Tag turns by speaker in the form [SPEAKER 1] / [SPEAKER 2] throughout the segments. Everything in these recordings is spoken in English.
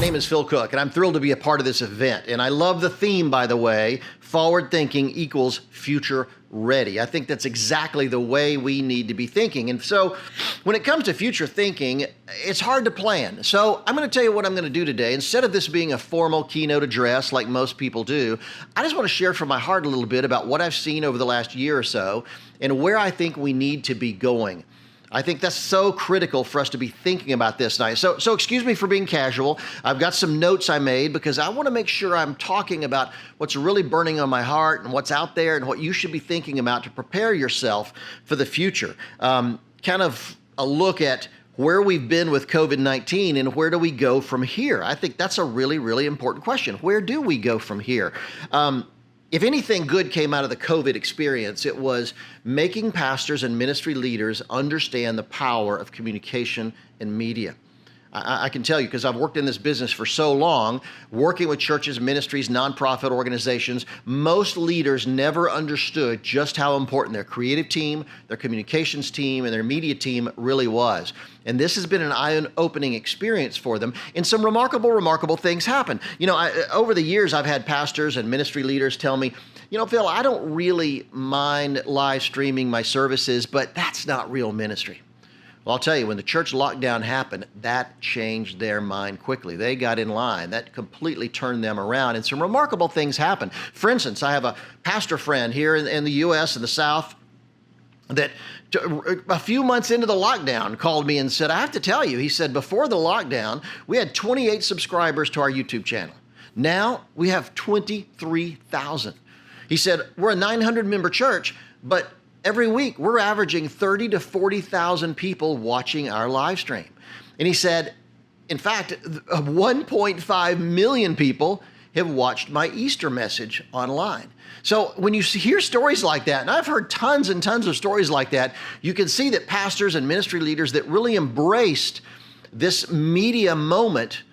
[SPEAKER 1] name is Phil Cooke, and I'm thrilled to be a part of this event. And I love the theme, by the way, forward thinking equals future ready. I think that's exactly the way we need to be thinking. And so when it comes to future thinking, it's hard to plan. So I'm going to tell you what I'm going to do today. Instead of this being a formal keynote address like most people do, I just want to share from my heart a little bit about what I've seen over the last year or so and where I think we need to be going. I think that's so critical for us to be thinking about this night. So excuse me for being casual. I've got some notes I made because I want to make sure I'm talking about what's really burning on my heart and what's out there and what you should be thinking about to prepare yourself for the future. Kind of a look at where we've been with COVID-19 and where do we go from here? I think that's a really, really important question. Where do we go from here? If anything good came out of the COVID experience, it was making pastors and ministry leaders understand the power of communication and media. I can tell you, because I've worked in this business for so long, working with churches, ministries, nonprofit organizations, most leaders never understood just how important their creative team, their communications team, and their media team really was. And this has been an eye-opening experience for them, and some remarkable things happen. Over the years, I've had pastors and ministry leaders tell me, Phil, I don't really mind live streaming my services, but that's not real ministry. Well, I'll tell you, when the church lockdown happened, that changed their mind quickly. They got in line. That completely turned them around, and some remarkable things happened. For instance, I have a pastor friend here in the U.S. in the South that a few months into the lockdown called me and said, I have to tell you, he said, before the lockdown, we had 28 subscribers to our YouTube channel. Now we have 23,000. He said, we're a 900-member church, but every week, we're averaging 30 to 40,000 people watching our live stream. And he said, in fact, 1.5 million people have watched my Easter message online. So when you hear stories like that, and I've heard tons and tons of stories like that, you can see that pastors and ministry leaders that really embraced this media moment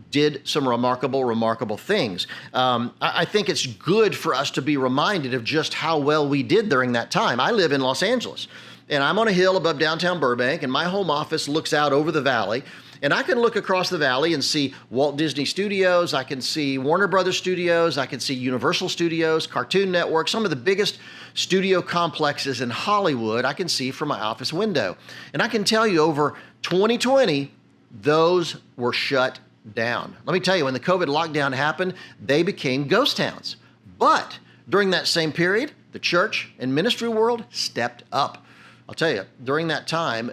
[SPEAKER 1] did some remarkable things. I think it's good for us to be reminded of just how well we did during that time. I live in Los Angeles, and I'm on a hill above downtown Burbank, and my home office looks out over the valley, and I can look across the valley and see Walt Disney Studios, I can see Warner Brothers Studios, I can see Universal Studios, Cartoon Network, some of the biggest studio complexes in Hollywood I can see from my office window. And I can tell you over 2020, those were shut down. Let me tell you, when the COVID lockdown happened, they became ghost towns. But during that same period, the church and ministry world stepped up. I'll tell you, during that time,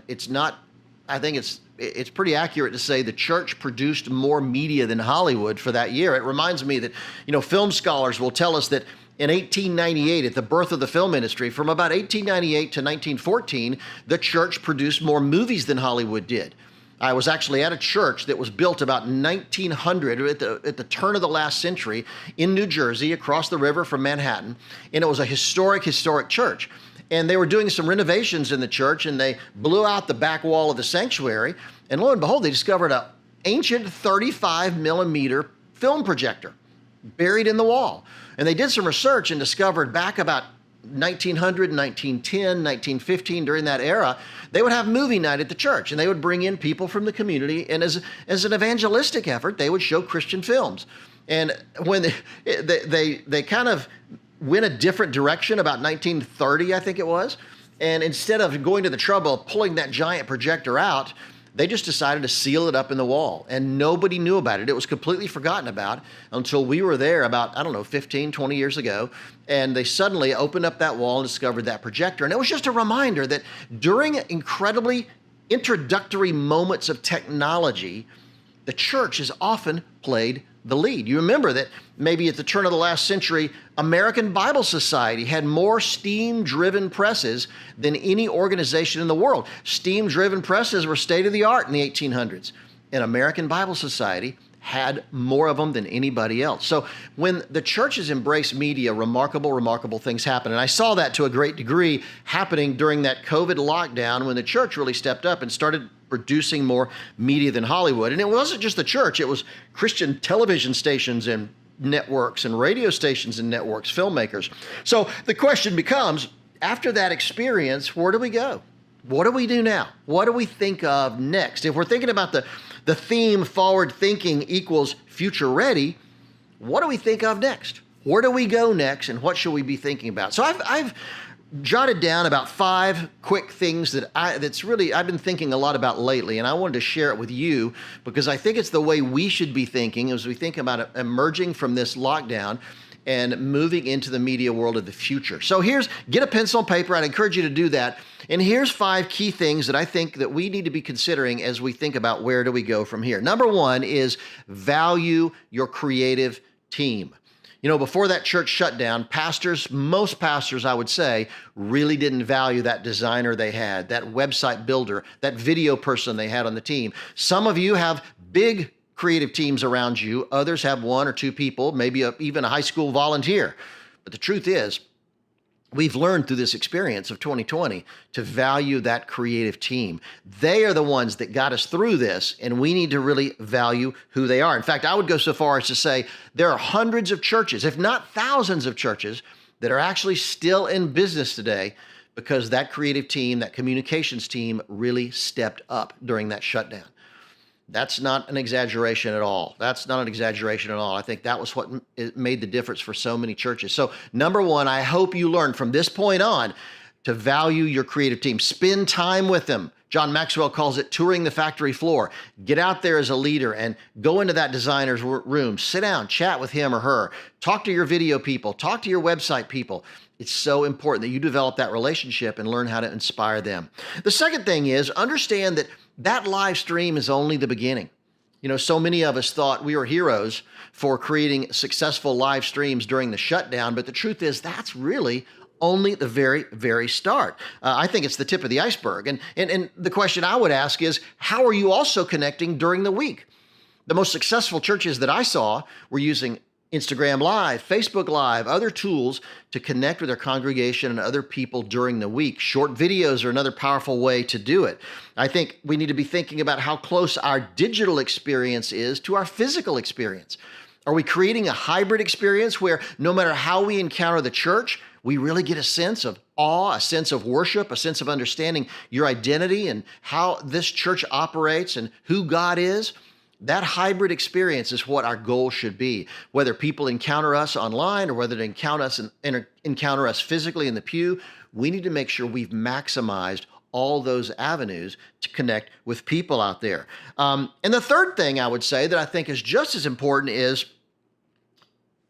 [SPEAKER 1] I think it's pretty accurate to say the church produced more media than Hollywood for that year. It reminds me that, film scholars will tell us that in 1898, at the birth of the film industry, from about 1898 to 1914, the church produced more movies than Hollywood did. I was actually at a church that was built about 1900 at the turn of the last century in New Jersey, across the river from Manhattan, and it was a historic church. And they were doing some renovations in the church, and they blew out the back wall of the sanctuary, and lo and behold, they discovered an ancient 35 millimeter film projector buried in the wall. And they did some research and discovered back about 1900, 1910, 1915, during that era, they would have movie night at the church, and they would bring in people from the community, and as an evangelistic effort, they would show Christian films. And when they kind of went a different direction about 1930, I think it was, and instead of going to the trouble of pulling that giant projector out, they just decided to seal it up in the wall, and nobody knew about it. It was completely forgotten about until we were there about, 15, 20 years ago, and they suddenly opened up that wall and discovered that projector. And it was just a reminder that during incredibly introductory moments of technology, the church has often played the lead. You remember that maybe at the turn of the last century, American Bible Society had more steam-driven presses than any organization in the world. Steam-driven presses were state-of-the-art in the 1800s, and American Bible Society had more of them than anybody else. So when the churches embrace media, remarkable things happen. And I saw that to a great degree happening during that COVID lockdown when the church really stepped up and started producing more media than Hollywood. And it wasn't just the church, it was Christian television stations and networks and radio stations and networks, filmmakers. So the question becomes, after that experience, where do we go? What do we do now? What do we think of next? If we're thinking about the theme forward thinking equals future ready, what do we think of next? Where do we go next, and what should we be thinking about? So I've jotted down about 5 quick things that I've been thinking a lot about lately, and I wanted to share it with you because I think it's the way we should be thinking as we think about emerging from this lockdown and moving into the media world of the future. So get a pencil and paper. I'd encourage you to do that. And here's 5 key things that I think that we need to be considering as we think about where do we go from here. Number 1 is value your creative team. Before that church shut down, most pastors, I would say, really didn't value that designer they had, that website builder, that video person they had on the team. Some of you have big creative teams around you. Others have 1 or 2 people, maybe even a high school volunteer. But the truth is, we've learned through this experience of 2020 to value that creative team. They are the ones that got us through this, and we need to really value who they are. In fact, I would go so far as to say there are hundreds of churches, if not thousands of churches, that are actually still in business today because that creative team, that communications team really stepped up during that shutdown. That's not an exaggeration at all. I think that was what made the difference for so many churches. So number 1, I hope you learn from this point on to value your creative team. Spend time with them. John Maxwell calls it touring the factory floor. Get out there as a leader and go into that designer's room. Sit down, chat with him or her. Talk to your video people. Talk to your website people. It's so important that you develop that relationship and learn how to inspire them. The second thing is understand that live stream is only the beginning. So many of us thought we were heroes for creating successful live streams during the shutdown, but the truth is that's really only the very, very start. I think it's the tip of the iceberg. And the question I would ask is, how are you also connecting during the week? The most successful churches that I saw were using Instagram Live, Facebook Live, other tools to connect with their congregation and other people during the week. Short videos are another powerful way to do it. I think we need to be thinking about how close our digital experience is to our physical experience. Are we creating a hybrid experience where no matter how we encounter the church, we really get a sense of awe, a sense of worship, a sense of understanding your identity and how this church operates and who God is? That hybrid experience is what our goal should be. Whether people encounter us online or whether they encounter us physically in the pew, we need to make sure we've maximized all those avenues to connect with people out there. And the third thing I would say that I think is just as important is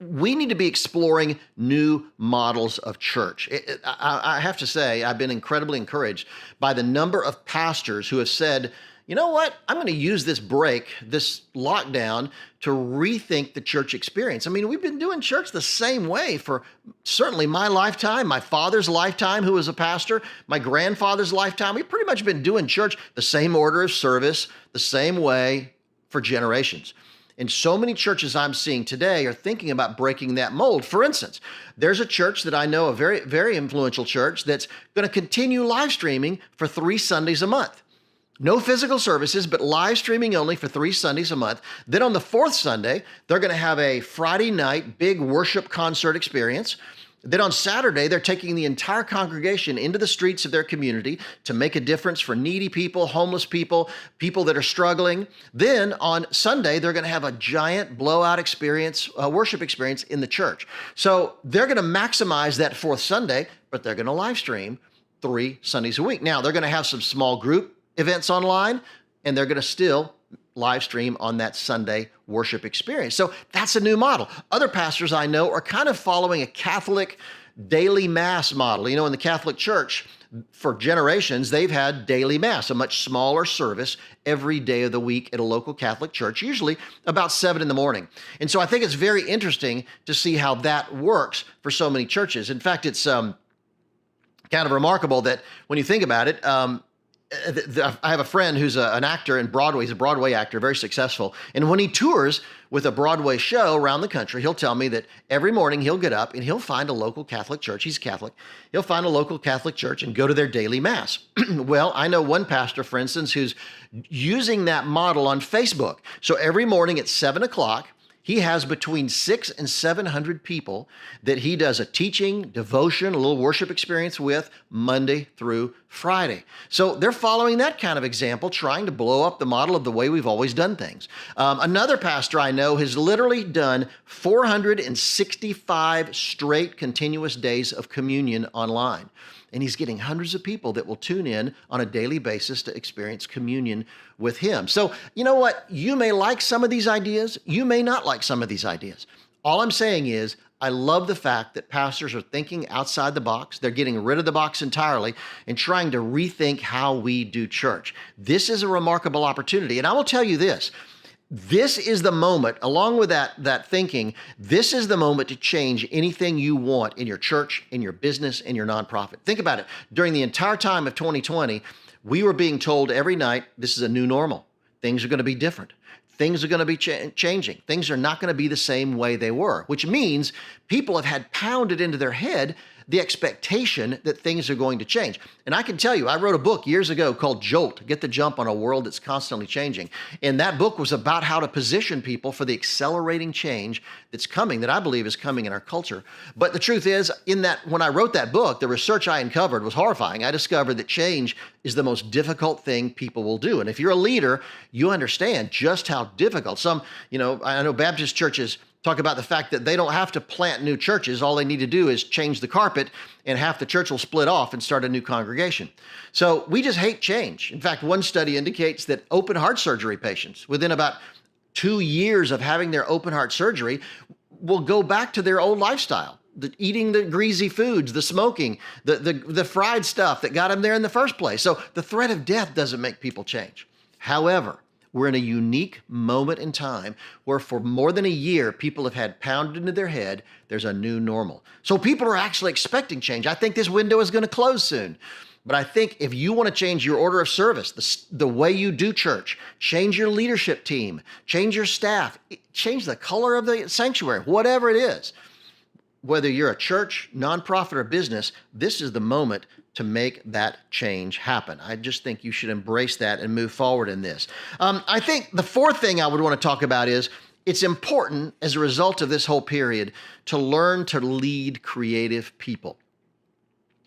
[SPEAKER 1] we need to be exploring new models of church. I have to say, I've been incredibly encouraged by the number of pastors who have said, you know what? I'm going to use this break, this lockdown, to rethink the church experience. I mean, we've been doing church the same way for certainly my lifetime, my father's lifetime, who was a pastor, my grandfather's lifetime. We've pretty much been doing church the same order of service, the same way for generations. And so many churches I'm seeing today are thinking about breaking that mold. For instance, there's a church that I know, a very, very influential church, that's going to continue live streaming for 3 Sundays a month. No physical services, but live streaming only for 3 Sundays a month. Then on the 4th Sunday, they're going to have a Friday night big worship concert experience. Then on Saturday, they're taking the entire congregation into the streets of their community to make a difference for needy people, homeless people, people that are struggling. Then on Sunday, they're going to have a giant blowout experience, worship experience in the church. So they're going to maximize that 4th Sunday, but they're going to live stream 3 Sundays a week. Now, they're going to have some small group events online, and they're going to still live stream on that Sunday worship experience. So that's a new model. Other pastors I know are kind of following a Catholic daily mass model. In the Catholic Church, for generations, they've had daily mass, a much smaller service every day of the week at a local Catholic church, usually about 7 in the morning. And so I think it's very interesting to see how that works for so many churches. In fact, it's kind of remarkable that when you think about it, I have a friend who's an actor in Broadway. He's a Broadway actor, very successful. And when he tours with a Broadway show around the country, he'll tell me that every morning he'll get up and he'll find a local Catholic church. He's Catholic. He'll find a local Catholic church and go to their daily mass. Well, I know one pastor, for instance, who's using that model on Facebook. So every morning at 7 o'clock, He has between 600 and 700 people that he does a teaching, devotion, a little worship experience with Monday through Friday. So they're following that kind of example, trying to blow up the model of the way we've always done things. Another pastor I know has literally done 465 straight continuous days of communion online. And he's getting hundreds of people that will tune in on a daily basis to experience communion with him. So, you know what? You may like some of these ideas. You may not like some of these ideas. All I'm saying is, I love the fact that pastors are thinking outside the box. They're getting rid of the box entirely and trying to rethink how we do church. This is a remarkable opportunity. And I will tell you this. This is the moment, along with that thinking, this is the moment to change anything you want in your church, in your business, in your nonprofit. Think about it. During the entire time of 2020, we were being told every night, this is a new normal. Things are going to be different. Things are going to be changing. Things are not going to be the same way they were, which means people have had pounded into their head the expectation that things are going to change. And I can tell you, I wrote a book years ago called Jolt, Get the Jump on a World That's Constantly Changing. And that book was about how to position people for the accelerating change that's coming, that I believe is coming in our culture. But the truth is, when I wrote that book, the research I uncovered was horrifying. I discovered that change is the most difficult thing people will do. And if you're a leader, you understand just how difficult. I know Baptist churches talk about the fact that they don't have to plant new churches. All they need to do is change the carpet, and half the church will split off and start a new congregation. So we just hate change. In fact, one study indicates that open heart surgery patients, within about 2 years of having their open heart surgery, will go back to their old lifestyle. Eating the greasy foods, the smoking, the fried stuff that got them there in the first place. So the threat of death doesn't make people change. However, we're in a unique moment in time where for more than a year, people have had pounded into their head, there's a new normal. So people are actually expecting change. I think this window is going to close soon. But I think if you want to change your order of service, the way you do church, change your leadership team, change your staff, change the color of the sanctuary, whatever it is, whether you're a church, nonprofit, or business, this is the moment to make that change happen. I just think you should embrace that and move forward in this. I think the fourth thing I would want to talk about is it's important as a result of this whole period to learn to lead creative people.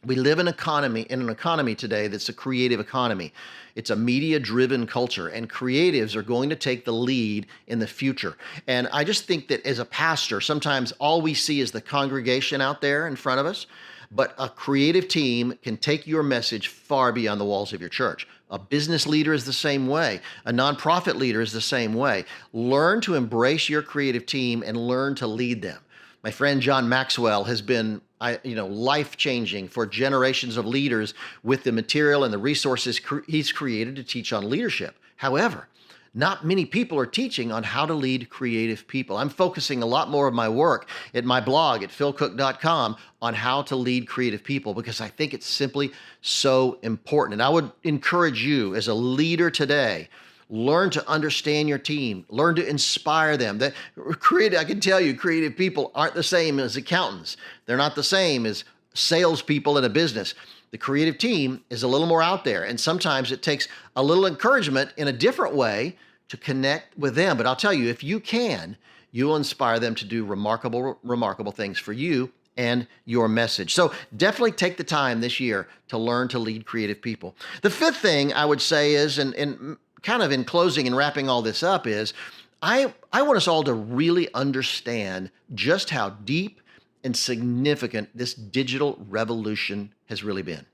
[SPEAKER 1] We live in an economy today that's a creative economy. It's a media-driven culture, and creatives are going to take the lead in the future. And I just think that as a pastor, sometimes all we see is the congregation out there in front of us, but a creative team can take your message far beyond the walls of your church. A business leader is the same way. A nonprofit leader is the same way. Learn to embrace your creative team and learn to lead them. My friend John Maxwell has been life-changing for generations of leaders with the material and the resources he's created to teach on leadership. However, not many people are teaching on how to lead creative people. I'm focusing a lot more of my work at my blog at philcooke.com on how to lead creative people because I think it's simply so important. And I would encourage you as a leader today, learn to understand your team. Learn to inspire them. I can tell you, creative people aren't the same as accountants. They're not the same as salespeople in a business. The creative team is a little more out there, and sometimes it takes a little encouragement in a different way to connect with them. But I'll tell you, if you can, you will inspire them to do remarkable, remarkable things for you and your message. So definitely take the time this year to learn to lead creative people. The fifth thing I would say is, and kind of in closing and wrapping all this up is, I want us all to really understand just how deep and significant this digital revolution has really been.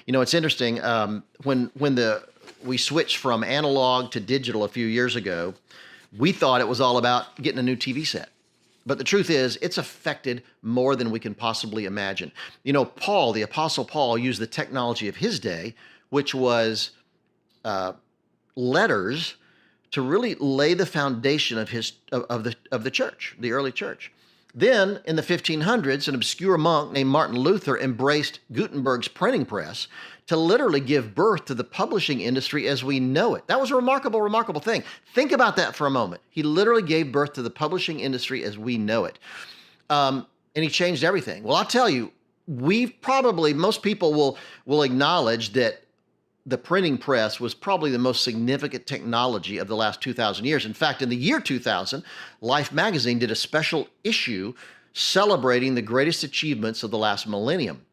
[SPEAKER 1] You know, it's interesting, when we switched from analog to digital a few years ago, we thought it was all about getting a new TV set. But the truth is, it's affected more than we can possibly imagine. You know, Paul, the Apostle Paul, used the technology of his day, which was letters, to really lay the foundation of the church, the early church. Then, in the 1500s, an obscure monk named Martin Luther embraced Gutenberg's printing press to literally give birth to the publishing industry as we know it. That was a remarkable, remarkable thing. Think about that for a moment. He literally gave birth to the publishing industry as we know it. And he changed everything. Well, I'll tell you, most people will acknowledge that the printing press was probably the most significant technology of the last 2,000 years. In fact, in the year 2000, Life magazine did a special issue celebrating the greatest achievements of the last millennium.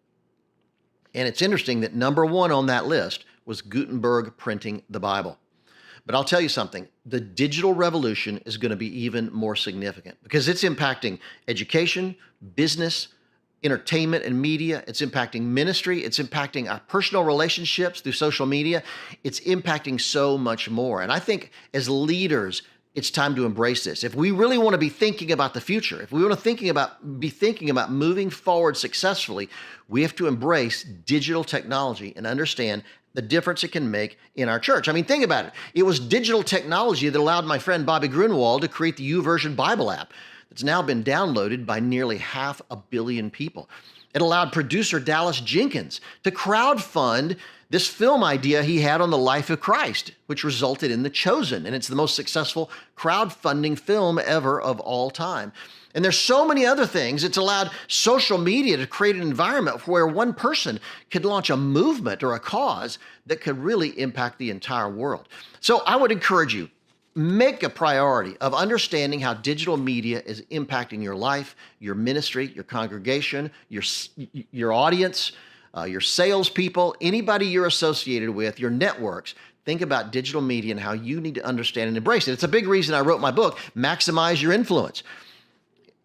[SPEAKER 1] And it's interesting that number one on that list was Gutenberg printing the Bible. But I'll tell you something, the digital revolution is going to be even more significant because it's impacting education, business, entertainment and media. It's impacting ministry. It's impacting our personal relationships through social media. It's impacting so much more. And I think as leaders, it's time to embrace this. If we really want to be thinking about the future, if we want to be thinking about moving forward successfully, we have to embrace digital technology and understand the difference it can make in our church. I mean, think about it. It was digital technology that allowed my friend Bobby Grunwald to create the YouVersion Bible app that's now been downloaded by nearly 500 million people. It allowed producer Dallas Jenkins to crowdfund this film idea he had on the life of Christ, which resulted in The Chosen, and it's the most successful crowdfunding film ever of all time. And there's so many other things. It's allowed social media to create an environment where one person could launch a movement or a cause that could really impact the entire world. So I would encourage you, make a priority of understanding how digital media is impacting your life, your ministry, your congregation, your audience, your salespeople, anybody you're associated with, your networks. Think about digital media and how you need to understand and embrace it. It's a big reason I wrote my book, Maximize Your Influence.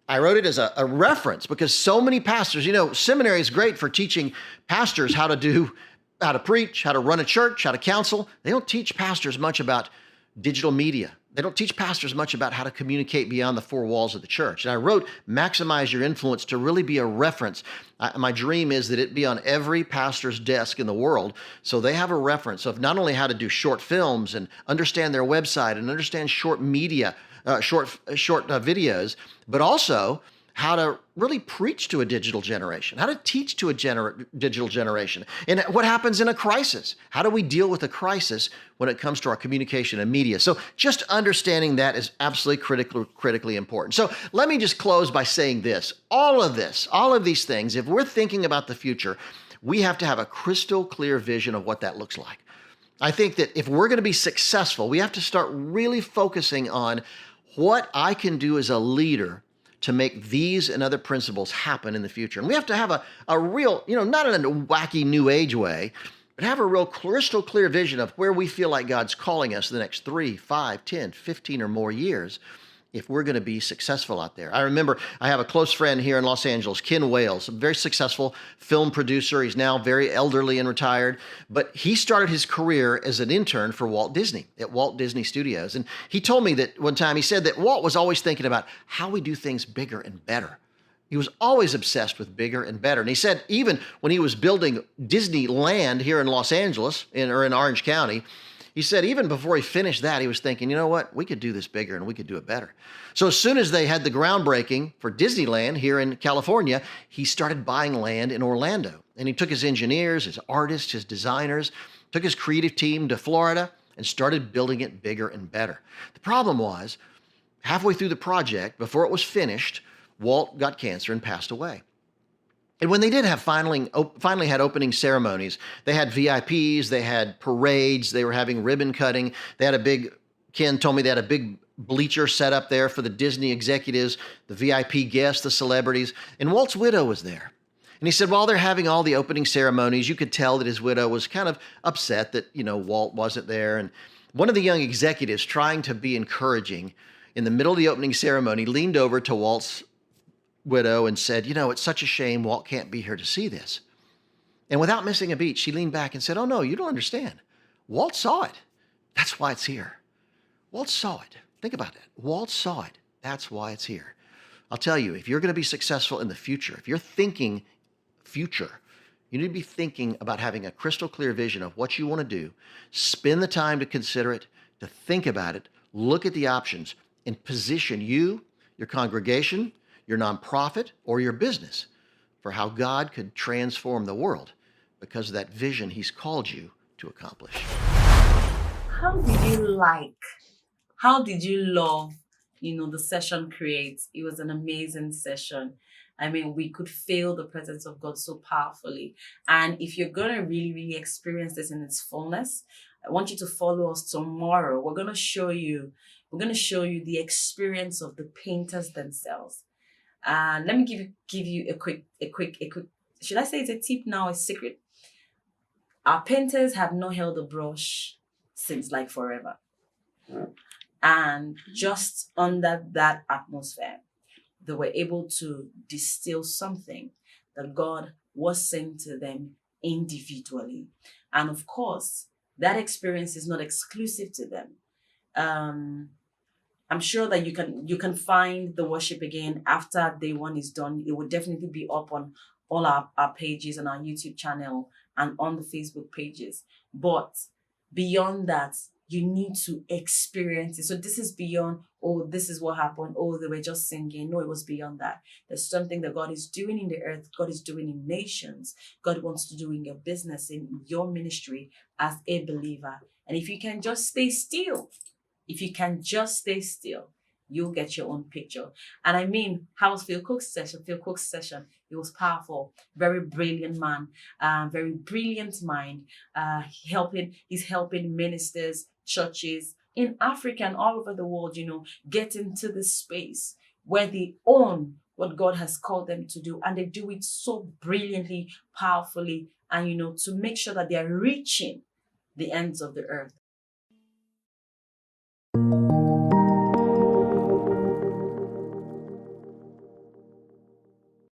[SPEAKER 1] I wrote it as a reference because so many pastors, seminary is great for teaching pastors how to preach, how to run a church, how to counsel. They don't teach pastors much about digital media. They don't teach pastors much about how to communicate beyond the four walls of the church. And I wrote Maximize Your Influence to really be a reference. My dream is that it be on every pastor's desk in the world so they have a reference of not only how to do short films and understand their website and understand short media, short videos, but also how to really preach to a digital generation, how to teach to a digital generation, and what happens in a crisis. How do we deal with a crisis when it comes to our communication and media? So just understanding that is absolutely critically important. So let me just close by saying this, all of these things, if we're thinking about the future, we have to have a crystal clear vision of what that looks like. I think that if we're going to be successful, we have to start really focusing on what I can do as a leader to make these and other principles happen in the future. And we have to have a real, not in a wacky new age way, but have a real crystal clear vision of where we feel like God's calling us the next 3, 5, 10, 15 or more years if we're going to be successful out there. I remember I have a close friend here in Los Angeles, Ken Wales, a very successful film producer. He's now very elderly and retired, but he started his career as an intern for Walt Disney at Walt Disney Studios. And he told me that one time, he said that Walt was always thinking about how we do things bigger and better. He was always obsessed with bigger and better. And he said even when he was building Disneyland here in Los Angeles or in Orange County, he said even before he finished that, he was thinking, you know what, we could do this bigger and we could do it better. So as soon as they had the groundbreaking for Disneyland here in California, he started buying land in Orlando. And he took his engineers, his artists, his designers, took his creative team to Florida and started building it bigger and better. The problem was, halfway through the project, before it was finished, Walt got cancer and passed away. And when they did have finally had opening ceremonies, they had VIPs, they had parades, they were having ribbon cutting. Ken told me they had a big bleacher set up there for the Disney executives, the VIP guests, the celebrities, and Walt's widow was there. And he said while they're having all the opening ceremonies, you could tell that his widow was kind of upset that, Walt wasn't there. And one of the young executives, trying to be encouraging in the middle of the opening ceremony, leaned over to Walt's widow and said, it's such a shame Walt can't be here to see this. And without missing a beat, she leaned back and said, oh no, you don't understand. Walt saw it. That's why it's here. Walt saw it. Think about that. Walt saw it. That's why it's here. I'll tell you, if you're going to be successful in the future, if you're thinking future, you need to be thinking about having a crystal clear vision of what you want to do. Spend the time to consider it, to think about it, look at the options, and position you, your congregation, your nonprofit, or your business for how God could transform the world because of that vision he's called you to accomplish.
[SPEAKER 2] How did you love, the session Create? It was an amazing session. I mean, we could feel the presence of God so powerfully. And if you're going to really, really experience this in its fullness, I want you to follow us tomorrow. We're going to show you the experience of the painters themselves. And let me give you a quick, should I say it's a tip now, a secret? Our painters have not held a brush since like forever. And just under that atmosphere, they were able to distill something that God was saying to them individually. And of course, that experience is not exclusive to them. I'm sure that you can find the worship again after day one is done. It will definitely be up on all our pages on our YouTube channel and on the Facebook pages. But beyond that, you need to experience it. So this is beyond, oh, this is what happened. Oh, they were just singing. No, it was beyond that. There's something that God is doing in the earth. God is doing in nations. God wants to do in your business, in your ministry as a believer. And if you can just stay still, you'll get your own picture. And I mean, how was Phil Cooke's session? Phil Cooke's session, it was powerful. Very brilliant man, very brilliant mind. He's helping ministers, churches in Africa and all over the world, get into this space where they own what God has called them to do. And they do it so brilliantly, powerfully, and, to make sure that they are reaching the ends of the earth.